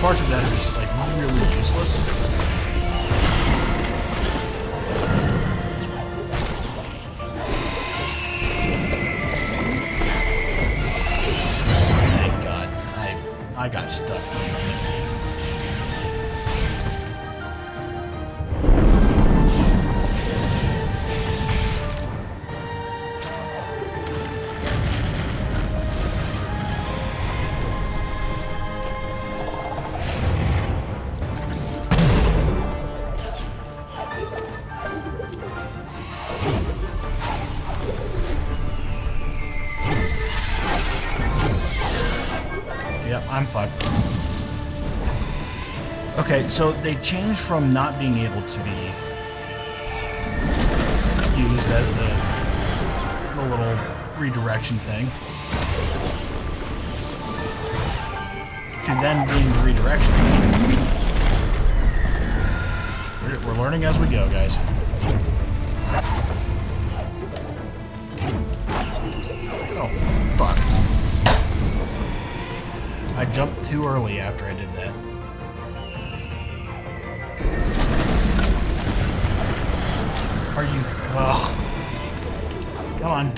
parts of that are just like really useless. Thank God, I got stuck for a minute. Yep, I'm fucked. Okay, so they changed from not being able to be used as the little redirection thing to then being the redirection thing. We're learning as we go, guys. Oh, fuck. I jumped too early after I did that. Are you... Ugh. Come on.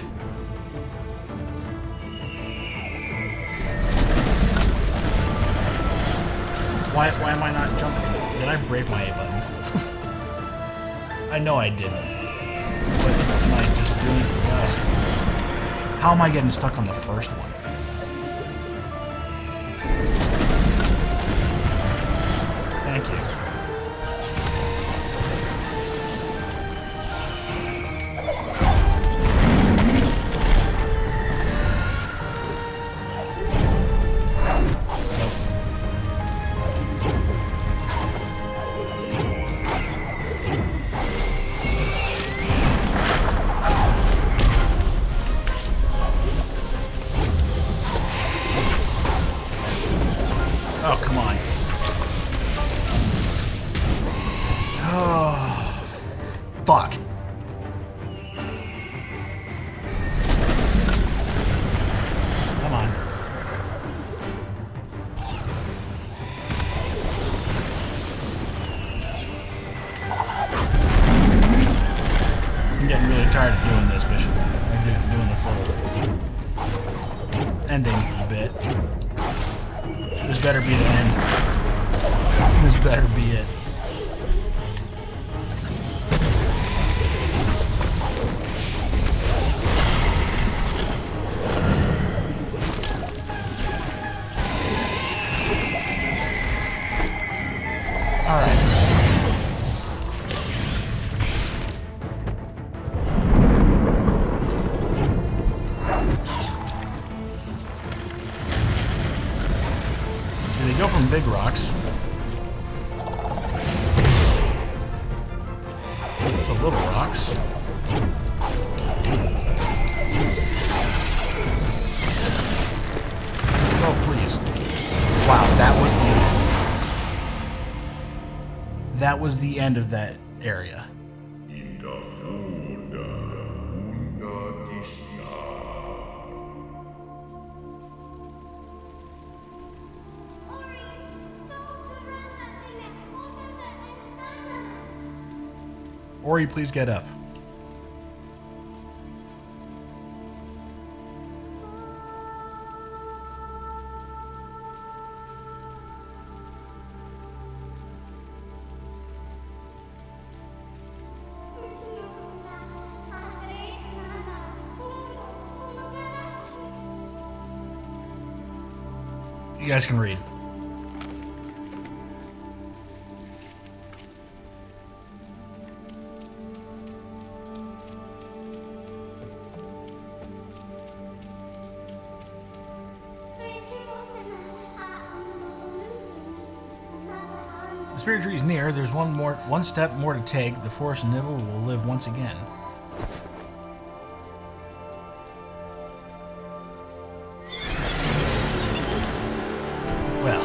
Why am I not jumping? Did I break my A button? I know I didn't. But am I just doing... Ugh. How am I getting stuck on the first one? Thank you. Oh, come on. Oh, fuck. Come on. I'm getting really tired of doing this mission. I'm doing this little ending bit. This better be the end. This better be it. Alright. So they go from big rocks to little rocks. Oh, please. Wow, that was the end of that area. Ori, please get up. You guys can read. The spirit tree is near. There's one step more to take. The forest Nibel will live once again. Well.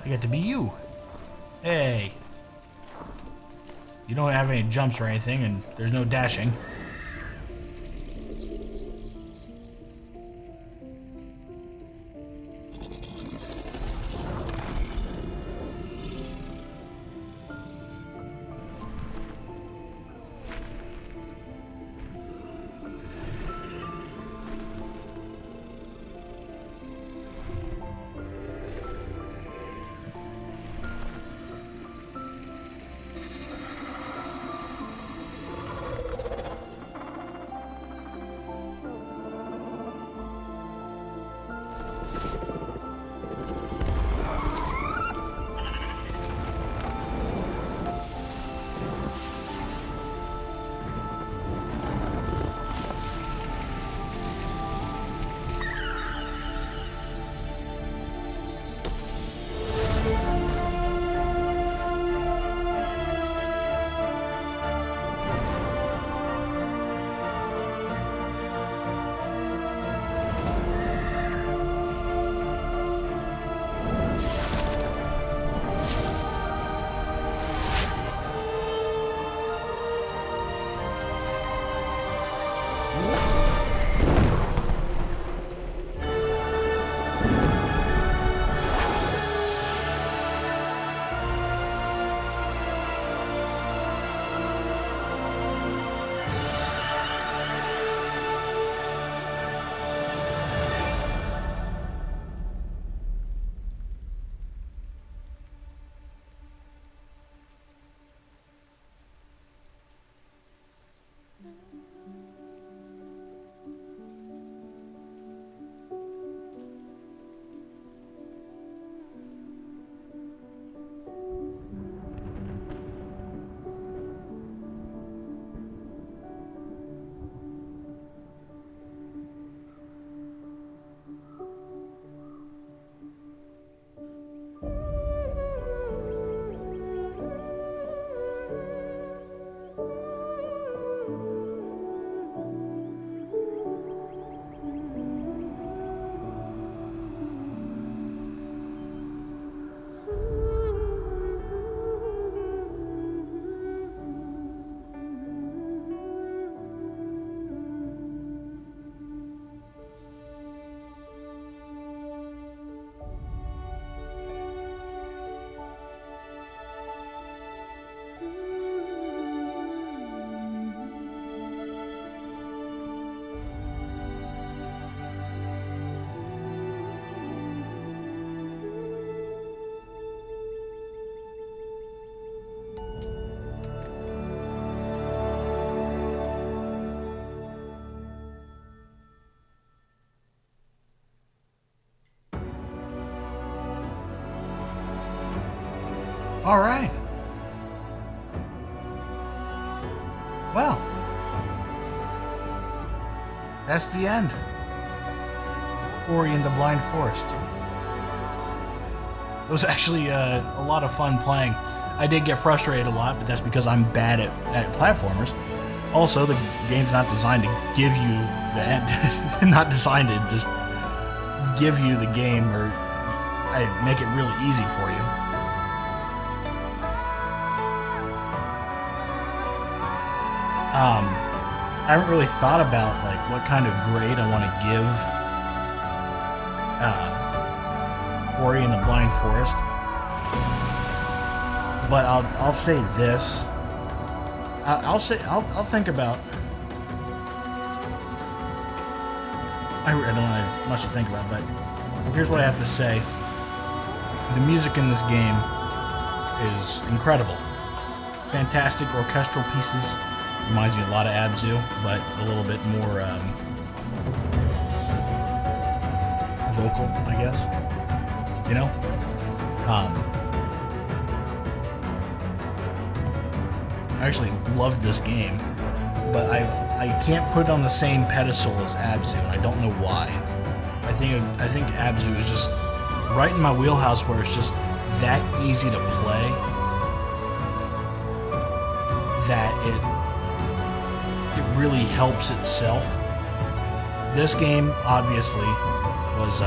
I get to be you. Hey. You don't have any jumps or anything, and there's no dashing. All right. Well, that's the end. Ori and the Blind Forest. It was actually a lot of fun playing. I did get frustrated a lot, but that's because I'm bad at platformers. Also, the game's not designed to give you the end. Not designed to just give you the game or make it really easy for you. I haven't really thought about like what kind of grade I want to give Ori and the Blind Forest, but I'll say this. I'll think about. I don't have much to think about, but here's what I have to say. The music in this game is incredible. Fantastic orchestral pieces. Reminds me a lot of Abzu, but a little bit more vocal, I guess. You know? I actually loved this game, but I can't put it on the same pedestal as Abzu, and I don't know why. I think Abzu is just right in my wheelhouse where it's just that easy to play that it really helps itself. This game obviously was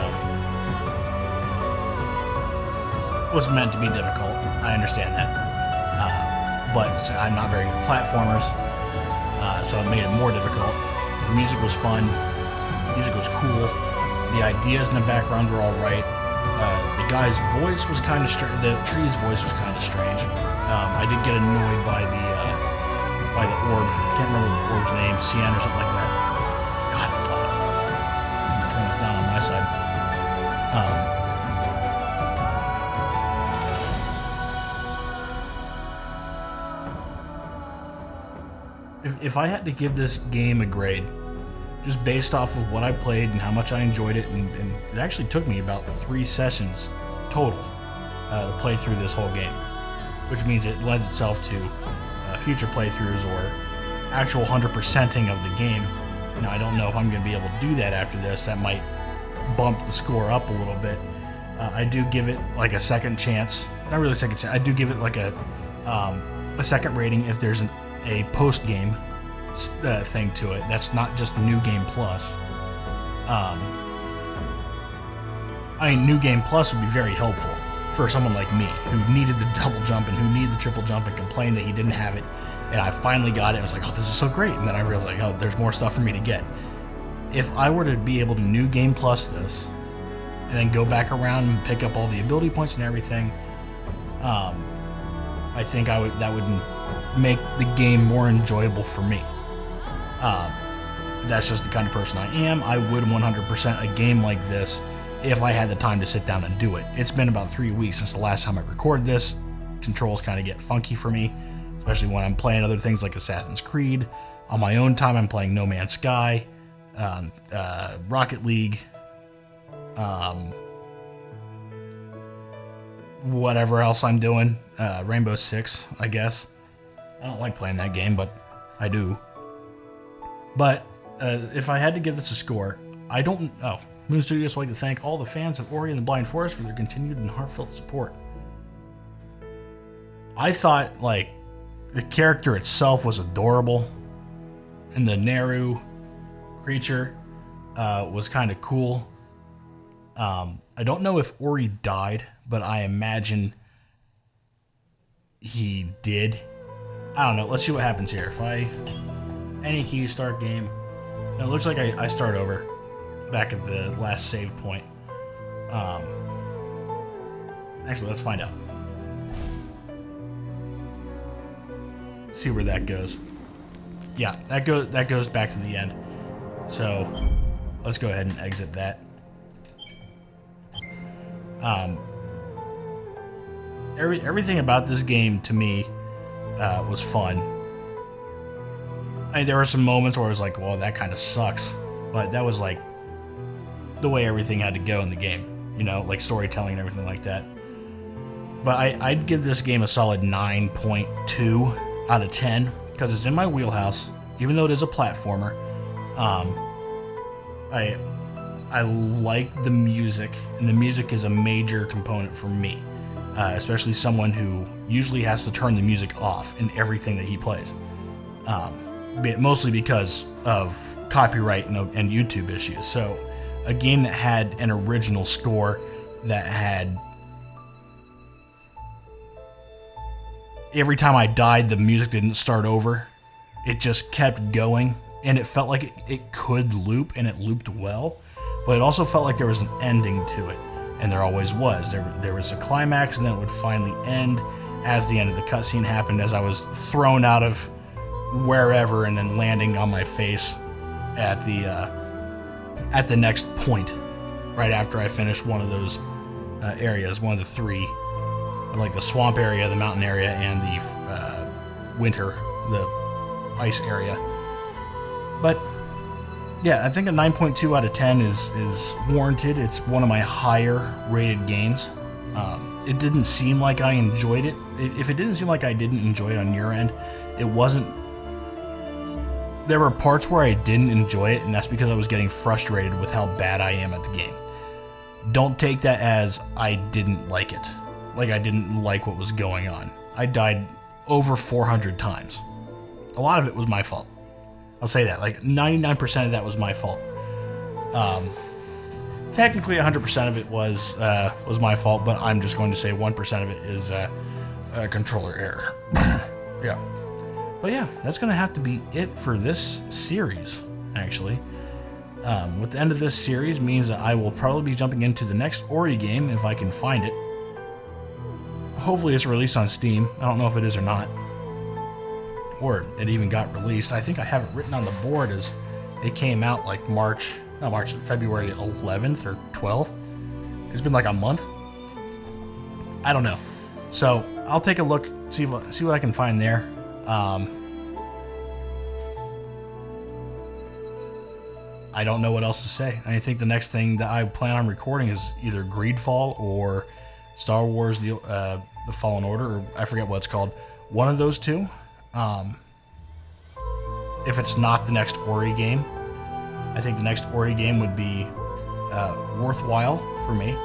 was meant to be difficult. I understand that. But I'm not very good at platformers, so it made it more difficult. The music was fun. The music was cool. The ideas in the background were all right. The guy's voice was kind of strange. The tree's voice was kind of strange. I did get annoyed by the orb. Can't remember the orb's name, Cyan or something like that. God, it's loud. I'm gonna turn this down on my side. If I had to give this game a grade, just based off of what I played and how much I enjoyed it, and it actually took me about 3 sessions total to play through this whole game, which means it lends itself to future playthroughs or actual 100%ing of the game. Now, I don't know if I'm going to be able to do that after this. That might bump the score up a little bit. I do give it like a second chance. Not really a second chance. I do give it like a second rating if there's a post-game thing to it. That's not just New Game Plus. I mean, New Game Plus would be very helpful for someone like me who needed the double jump and who needed the triple jump and complained that he didn't have it. And I finally got it. I was like, oh, this is so great. And then I realized, like, oh, there's more stuff for me to get. If I were to be able to New Game Plus this and then go back around and pick up all the ability points and everything, I think that would make the game more enjoyable for me. That's just the kind of person I am. I would 100% a game like this if I had the time to sit down and do it. It's been about 3 weeks since the last time I recorded this. Controls kind of get funky for me, especially when I'm playing other things like Assassin's Creed. On my own time, I'm playing No Man's Sky, Rocket League, whatever else I'm doing, Rainbow Six, I guess. I don't like playing that game, but I do. But if I had to give this a score, Moon Studios would like to thank all the fans of Ori and the Blind Forest for their continued and heartfelt support. I thought, like, the character itself was adorable, and the Neru creature was kind of cool. I don't know if Ori died, but I imagine he did. I don't know. Let's see what happens here. If any key, start game. No, it looks like I start over back at the last save point. Actually, let's find out. See where that goes. Yeah, that goes back to the end. So let's go ahead and exit that. Everything about this game to me was fun. I mean, there were some moments where I was like, well, that kind of sucks. But that was like the way everything had to go in the game, you know, like storytelling and everything like that. But I'd give this game a solid 9.2 out of 10 because it's in my wheelhouse, even though it is a platformer. I like the music, and the music is a major component for me, especially someone who usually has to turn the music off in everything that he plays, mostly because of copyright and YouTube issues. So a game that had an original score that had every time I died the music didn't start over, it just kept going, and it felt like it could loop, and it looped well, but it also felt like there was an ending to it, and there always was. There was a climax, and then it would finally end as the end of the cutscene happened, as I was thrown out of wherever and then landing on my face at the next point, right after I finished one of those areas, one of the 3, like the swamp area, the mountain area, and the ice area. But yeah, I think a 9.2 out of 10 is warranted. It's one of my higher rated games. It didn't seem like I enjoyed it. If it didn't seem like I didn't enjoy it on your end, it wasn't. There were parts where I didn't enjoy it, and that's because I was getting frustrated with how bad I am at the game. Don't take that as I didn't like it. Like I didn't like what was going on. I died over 400 times. A lot of it was my fault. I'll say that. Like 99% of that was my fault. technically 100% of it was my fault, but I'm just going to say 1% of it is a controller error. Yeah. But yeah, that's going to have to be it for this series, actually. With the end of this series means that I will probably be jumping into the next Ori game if I can find it. Hopefully it's released on Steam. I don't know if it is or not. Or it even got released. I think I have it written on the board as it came out like February 11th or 12th. It's been like a month. I don't know. So I'll take a look, see what I can find there. I don't know what else to say. I think the next thing that I plan on recording is either Greedfall or Star Wars: The Fallen Order, or I forget what it's called. One of those two. If it's not the next Ori game, I think the next Ori game would be worthwhile for me.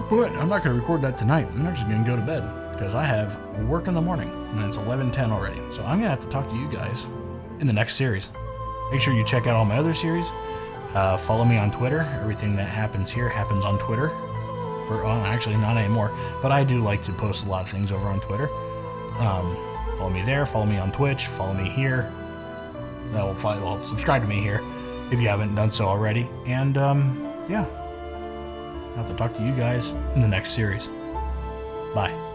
But I'm not going to record that tonight. I'm actually going to go to bed because I have work in the morning, and it's 11:10 already. So I'm going to have to talk to you guys in the next series. Make sure you check out all my other series. Follow me on Twitter. Everything that happens here happens on Twitter. Actually, not anymore, but I do like to post a lot of things over on Twitter. Follow me there. Follow me on Twitch. Follow me here. Subscribe to me here if you haven't done so already. And yeah, I'll have to talk to you guys in the next series. Bye.